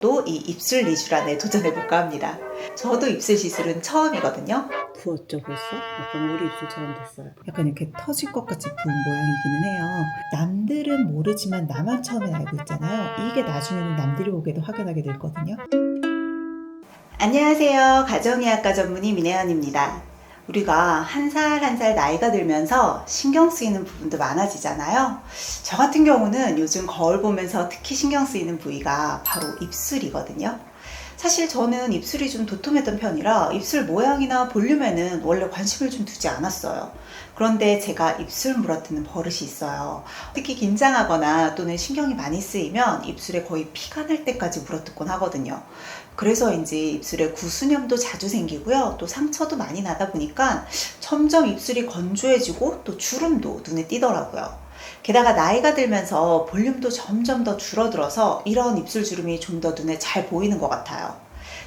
또 이 입술 리쥬란에 도전해볼까 합니다. 저도 입술 시술은 처음이거든요. 부었죠 벌써? 약간 우리 입술처럼 됐어요. 약간 이렇게 터질 것 같이 부은 모양이기는 해요. 남들은 모르지만 나만 처음에 알고 있잖아요. 이게 나중에는 남들이 보게도 확연하게 될 거든요. 안녕하세요. 가정의학과 전문의 민혜연입니다. 우리가 한 살 한 살 나이가 들면서 신경 쓰이는 부분도 많아지잖아요. 저 같은 경우는 요즘 거울 보면서 특히 신경 쓰이는 부위가 바로 입술이거든요. 사실 저는 입술이 좀 도톰했던 편이라 입술 모양이나 볼륨에는 원래 관심을 좀 두지 않았어요. 그런데 제가 입술 물어뜯는 버릇이 있어요. 특히 긴장하거나 또는 신경이 많이 쓰이면 입술에 거의 피가 날 때까지 물어뜯곤 하거든요. 그래서인지 입술에 구수염도 자주 생기고요. 또 상처도 많이 나다 보니까 점점 입술이 건조해지고 또 주름도 눈에 띄더라고요. 게다가 나이가 들면서 볼륨도 점점 더 줄어들어서 이런 입술 주름이 좀 더 눈에 잘 보이는 것 같아요.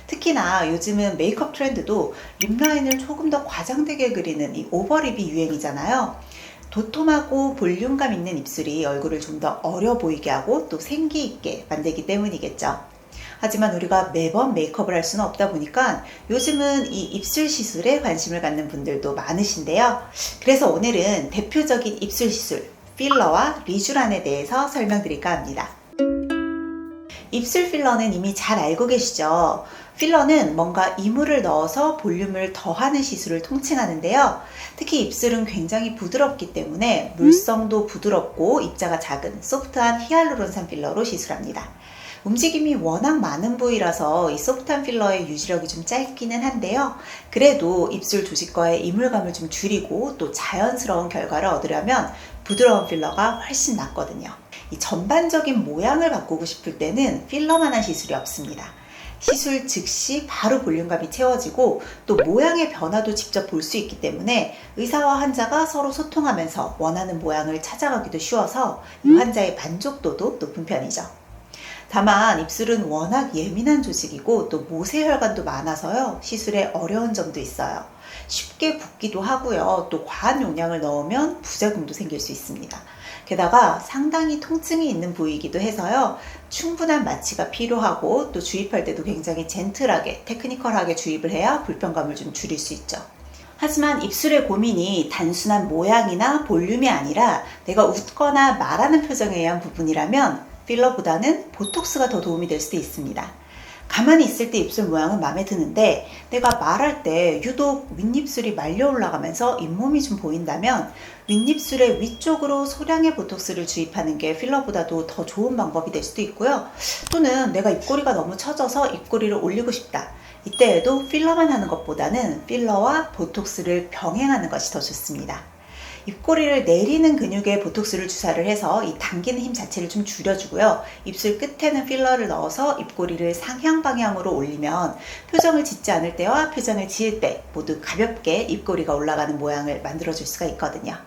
특히나 요즘은 메이크업 트렌드도 립라인을 조금 더 과장되게 그리는 이 오버립이 유행이잖아요. 도톰하고 볼륨감 있는 입술이 얼굴을 좀 더 어려 보이게 하고 또 생기 있게 만들기 때문이겠죠. 하지만 우리가 매번 메이크업을 할 수는 없다 보니까 요즘은 이 입술 시술에 관심을 갖는 분들도 많으신데요. 그래서 오늘은 대표적인 입술 시술, 필러와 리쥬란에 대해서 설명드릴까 합니다. 입술 필러는 이미 잘 알고 계시죠? 필러는 뭔가 이물을 넣어서 볼륨을 더하는 시술을 통칭하는데요. 특히 입술은 굉장히 부드럽기 때문에 물성도 부드럽고 입자가 작은 소프트한 히알루론산 필러로 시술합니다. 움직임이 워낙 많은 부위라서 이 소프트한 필러의 유지력이 좀 짧기는 한데요. 그래도 입술 조직과의 이물감을 좀 줄이고 또 자연스러운 결과를 얻으려면 부드러운 필러가 훨씬 낫거든요. 이 전반적인 모양을 바꾸고 싶을 때는 필러만한 시술이 없습니다. 시술 즉시 바로 볼륨감이 채워지고 또 모양의 변화도 직접 볼 수 있기 때문에 의사와 환자가 서로 소통하면서 원하는 모양을 찾아가기도 쉬워서 이 환자의 만족도도 높은 편이죠. 다만 입술은 워낙 예민한 조직이고 또 모세혈관도 많아서요. 시술에 어려운 점도 있어요. 쉽게 붓기도 하고요. 또 과한 용량을 넣으면 부작용도 생길 수 있습니다. 게다가 상당히 통증이 있는 부위이기도 해서요. 충분한 마취가 필요하고 또 주입할 때도 굉장히 젠틀하게, 테크니컬하게 주입을 해야 불편감을 좀 줄일 수 있죠. 하지만 입술의 고민이 단순한 모양이나 볼륨이 아니라 내가 웃거나 말하는 표정에 의한 부분이라면 필러보다는 보톡스가 더 도움이 될 수도 있습니다. 가만히 있을 때 입술 모양은 마음에 드는데 내가 말할 때 유독 윗입술이 말려 올라가면서 잇몸이 좀 보인다면 윗입술의 위쪽으로 소량의 보톡스를 주입하는 게 필러보다도 더 좋은 방법이 될 수도 있고요. 또는 내가 입꼬리가 너무 처져서 입꼬리를 올리고 싶다. 이때에도 필러만 하는 것보다는 필러와 보톡스를 병행하는 것이 더 좋습니다. 입꼬리를 내리는 근육에 보톡스를 주사를 해서 이 당기는 힘 자체를 좀 줄여주고요. 입술 끝에는 필러를 넣어서 입꼬리를 상향 방향으로 올리면 표정을 짓지 않을 때와 표정을 지을 때 모두 가볍게 입꼬리가 올라가는 모양을 만들어줄 수가 있거든요.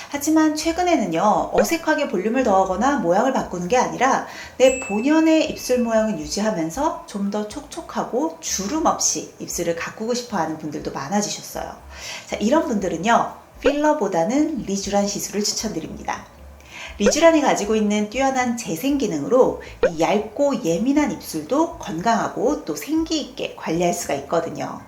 하지만 최근에는요, 어색하게 볼륨을 더하거나 모양을 바꾸는 게 아니라 내 본연의 입술 모양을 유지하면서 좀 더 촉촉하고 주름 없이 입술을 가꾸고 싶어 하는 분들도 많아지셨어요. 자, 이런 분들은요, 필러보다는 리쥬란 시술을 추천드립니다. 리쥬란이 가지고 있는 뛰어난 재생 기능으로 이 얇고 예민한 입술도 건강하고 또 생기 있게 관리할 수가 있거든요.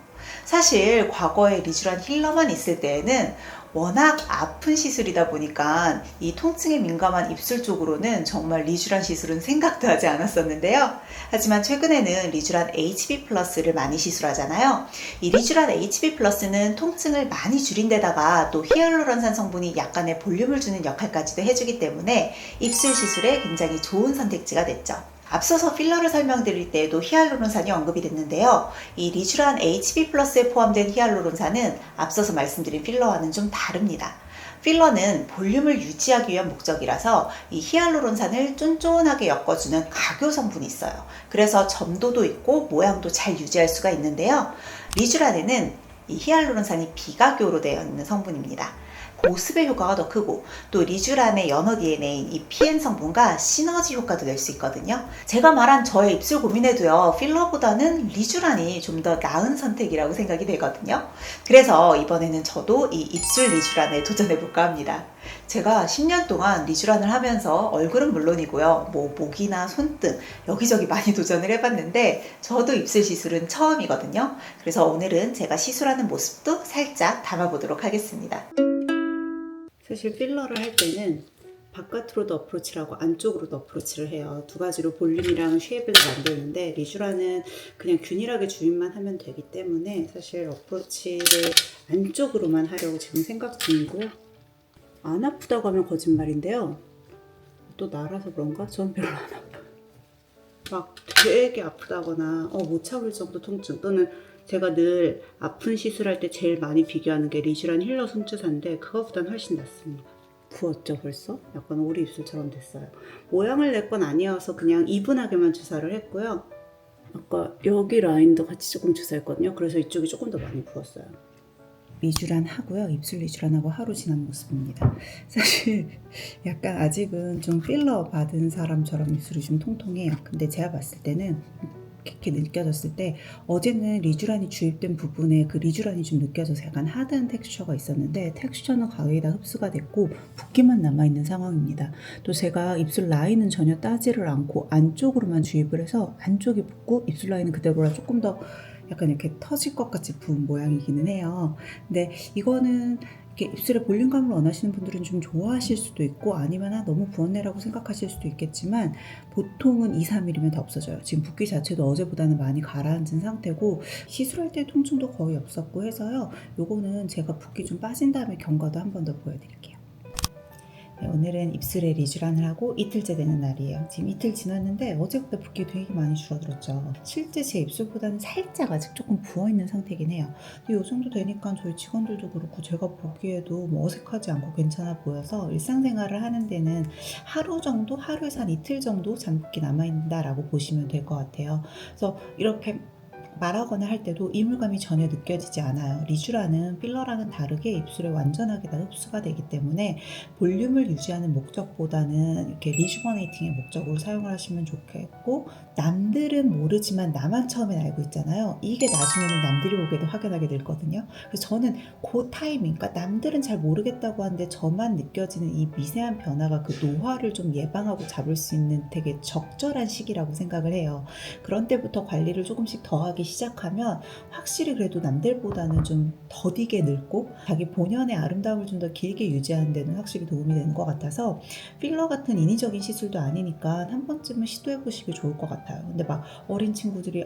사실 과거에 리쥬란 힐러만 있을 때에는 워낙 아픈 시술이다 보니까 이 통증에 민감한 입술 쪽으로는 정말 리쥬란 시술은 생각도 하지 않았었는데요. 하지만 최근에는 리쥬란 HB 플러스를 많이 시술하잖아요. 이 리쥬란 HB 플러스는 통증을 많이 줄인 데다가 또 히알루론산 성분이 약간의 볼륨을 주는 역할까지도 해주기 때문에 입술 시술에 굉장히 좋은 선택지가 됐죠. 앞서서 필러를 설명드릴 때에도 히알루론산이 언급이 됐는데요. 이 리쥬란 HB 플러스에 포함된 히알루론산은 앞서서 말씀드린 필러와는 좀 다릅니다. 필러는 볼륨을 유지하기 위한 목적이라서 이 히알루론산을 쫀쫀하게 엮어주는 각효 성분이 있어요. 그래서 점도도 있고 모양도 잘 유지할 수가 있는데요. 리쥬란에는 이 히알루론산이 비각효로 되어 있는 성분입니다. 보습의 효과가 더 크고 또 리쥬란의 연어 DNA인 이 PN 성분과 시너지 효과도 낼 수 있거든요. 제가 말한 저의 입술 고민에도요, 필러보다는 리쥬란이 좀 더 나은 선택이라고 생각이 되거든요. 그래서 이번에는 저도 이 입술 리쥬란에 도전해볼까 합니다. 제가 10년 동안 리쥬란을 하면서 얼굴은 물론이고요. 뭐 목이나 손등 여기저기 많이 도전을 해봤는데 저도 입술 시술은 처음이거든요. 그래서 오늘은 제가 시술하는 모습도 살짝 담아보도록 하겠습니다. 사실 필러를 할 때는 바깥으로도 어프로치를 하고 안쪽으로도 어프로치를 해요. 두 가지로 볼륨이랑 쉐입을 만드는데 리쥬란은 그냥 균일하게 주입만 하면 되기 때문에 사실 어프로치를 안쪽으로만 하려고 지금 생각 중이고요. 안 아프다고 하면 거짓말인데요. 또 나라서 그런가? 전 별로 안 아파요. 막 되게 아프다거나 못 참을 정도 통증, 또는 제가 늘 아픈 시술할 때 제일 많이 비교하는 게 리쥬란 힐러 손주사인데 그거보단 훨씬 낫습니다. 부었죠 벌써? 약간 오리 입술처럼 됐어요. 모양을 낼 건 아니어서 그냥 이분하게만 주사를 했고요. 아까 여기 라인도 같이 조금 주사했거든요. 그래서 이쪽이 조금 더 많이 부었어요. 리쥬란 하고요. 입술 리쥬란하고 하루 지난 모습입니다. 사실 약간 아직은 좀 필러 받은 사람처럼 입술이 좀 통통해요. 근데 제가 봤을 때는 이렇게 느껴졌을 때 어제는 리쥬란이 주입된 부분에 그 리쥬란이 좀 느껴져서 약간 하드한 텍스처가 있었는데 텍스처는 거의 다 흡수가 됐고 붓기만 남아있는 상황입니다. 또 제가 입술 라인은 전혀 따지를 않고 안쪽으로만 주입을 해서 안쪽이 붓고 입술 라인은 그대로라 조금 더 약간 이렇게 터질 것 같이 부은 모양이기는 해요. 근데 이거는 이렇게 입술에 볼륨감을 원하시는 분들은 좀 좋아하실 수도 있고 아니면 너무 부었네라고 생각하실 수도 있겠지만 보통은 2-3일이면 다 없어져요. 지금 붓기 자체도 어제보다는 많이 가라앉은 상태고 시술할 때 통증도 거의 없었고 해서요. 요거는 제가 붓기 좀 빠진 다음에 경과도 한 번 더 보여드릴게요. 네, 오늘은 입술에 리쥬란을 하고 이틀째 되는 날이에요. 지금 이틀 지났는데 어제보다 붓기 되게 많이 줄어들었죠. 실제 제 입술보다는 살짝 아직 조금 부어있는 상태긴 해요. 근데 이 정도 되니까 저희 직원들도 그렇고 제가 보기에도 뭐 어색하지 않고 괜찮아 보여서 일상생활을 하는 데는 하루 정도, 하루에서 한 이틀 정도 잠붓기 남아있다라고 보시면 될 것 같아요. 그래서 이렇게 말하거나 할 때도 이물감이 전혀 느껴지지 않아요. 리쥬란은 필러랑은 다르게 입술에 완전하게 다 흡수가 되기 때문에 볼륨을 유지하는 목적보다는 이렇게 리주버네이팅의 목적으로 사용을 하시면 좋겠고, 남들은 모르지만 나만 처음엔 알고 있잖아요. 이게 나중에는 남들이 보기에도 확연하게 되거든요. 그래서 저는 그 타이밍, 그러니까 남들은 잘 모르겠다고 하는데 저만 느껴지는 이 미세한 변화가 그 노화를 좀 예방하고 잡을 수 있는 되게 적절한 시기라고 생각을 해요. 그런 때부터 관리를 조금씩 더 하기 시작하면 확실히 그래도 남들보다는 좀 더디게 늙고 자기 본연의 아름다움을 좀 더 길게 유지하는 데는 확실히 도움이 되는 것 같아서, 필러 같은 인위적인 시술도 아니니까 한 번쯤은 시도해 보시기 좋을 것 같아요. 근데 막 어린 친구들이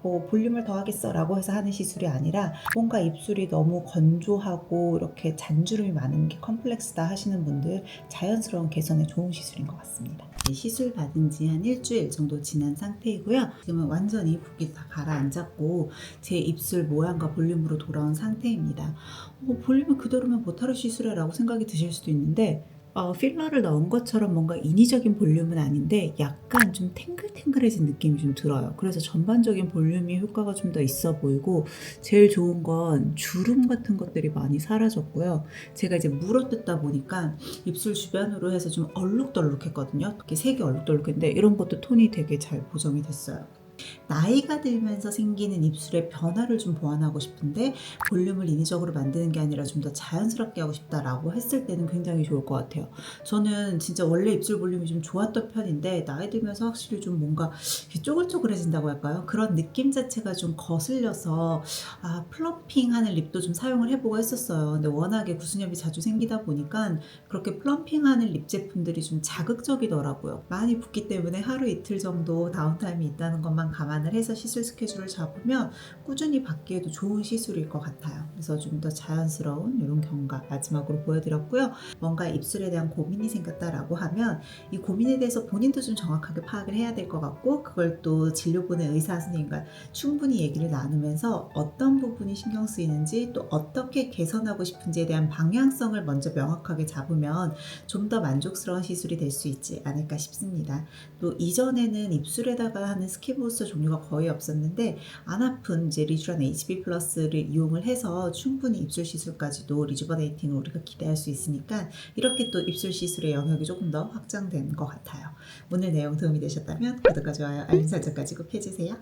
뭐 볼륨을 더 하겠어 라고 해서 하는 시술이 아니라 뭔가 입술이 너무 건조하고 이렇게 잔주름이 많은 게 컴플렉스다 하시는 분들 자연스러운 개선에 좋은 시술인 것 같습니다. 시술 받은 지 한 일주일 정도 지난 상태이고요. 지금은 완전히 붓기 다 가라앉았고 제 입술 모양과 볼륨으로 돌아온 상태입니다. 볼륨이 그대로면 못하루 시술해 라고 생각이 드실 수도 있는데 필러를 넣은 것처럼 뭔가 인위적인 볼륨은 아닌데 약간 좀 탱글탱글해진 느낌이 좀 들어요. 그래서 전반적인 볼륨이 효과가 좀 더 있어 보이고, 제일 좋은 건 주름 같은 것들이 많이 사라졌고요. 제가 이제 물어뜯다 보니까 입술 주변으로 해서 좀 얼룩덜룩했거든요. 이렇게 색이 얼룩덜룩했는데 이런 것도 톤이 되게 잘 보정이 됐어요. 나이가 들면서 생기는 입술의 변화를 좀 보완하고 싶은데 볼륨을 인위적으로 만드는 게 아니라 좀 더 자연스럽게 하고 싶다라고 했을 때는 굉장히 좋을 것 같아요. 저는 진짜 원래 입술 볼륨이 좀 좋았던 편인데 나이 들면서 확실히 좀 뭔가 쪼글쪼글해진다고 할까요? 그런 느낌 자체가 좀 거슬려서 플럼핑하는 립도 좀 사용을 해보고 했었어요. 근데 워낙에 구순염이 자주 생기다 보니까 그렇게 플럼핑하는 립 제품들이 좀 자극적이더라고요. 많이 붓기 때문에 하루 이틀 정도 다운타임이 있다는 것만 감안을 해서 시술 스케줄을 잡으면 꾸준히 받기에도 좋은 시술일 것 같아요. 그래서 좀 더 자연스러운 이런 경과 마지막으로 보여드렸고요. 뭔가 입술에 대한 고민이 생겼다라고 하면 이 고민에 대해서 본인도 좀 정확하게 파악을 해야 될 것 같고, 그걸 또 진료 보는 의사 선생님과 충분히 얘기를 나누면서 어떤 부분이 신경 쓰이는지 또 어떻게 개선하고 싶은지에 대한 방향성을 먼저 명확하게 잡으면 좀 더 만족스러운 시술이 될 수 있지 않을까 싶습니다. 또 이전에는 입술에다가 하는 스킨부스터 종류가 거의 없었는데 안 아픈 이제 리쥬란 HB 플러스를 이용을 해서 충분히 입술 시술까지도 리주버네이팅을 우리가 기대할 수 있으니까 이렇게 또 입술 시술의 영역이 조금 더 확장된 것 같아요. 오늘 내용 도움이 되셨다면 구독과 좋아요, 알림 설정까지 꼭 해주세요.